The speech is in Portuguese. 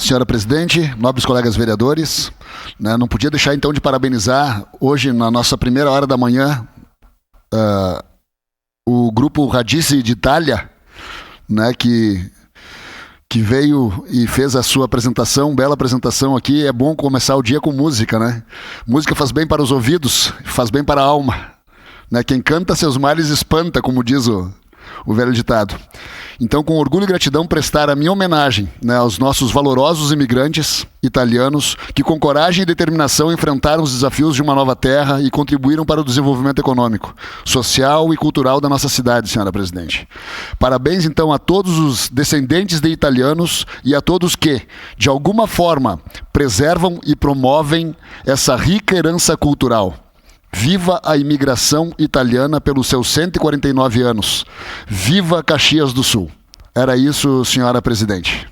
senhora presidente, nobres colegas vereadores, né, não podia deixar então de parabenizar hoje na nossa primeira hora da manhã o grupo Radice de Itália, né, que veio e fez a sua apresentação, bela apresentação aqui. É bom começar o dia com música, né? Música faz bem para os ouvidos, faz bem para a alma, né? Quem canta seus males espanta, como diz o velho ditado. Então, com orgulho e gratidão, prestar a minha homenagem, né, aos nossos valorosos imigrantes italianos que, com coragem e determinação, enfrentaram os desafios de uma nova terra e contribuíram para o desenvolvimento econômico, social e cultural da nossa cidade, senhora presidente. Parabéns, então, a todos os descendentes de italianos e a todos que, de alguma forma, preservam e promovem essa rica herança cultural. Viva a imigração italiana pelos seus 149 anos. Viva Caxias do Sul. Era isso, senhora presidente.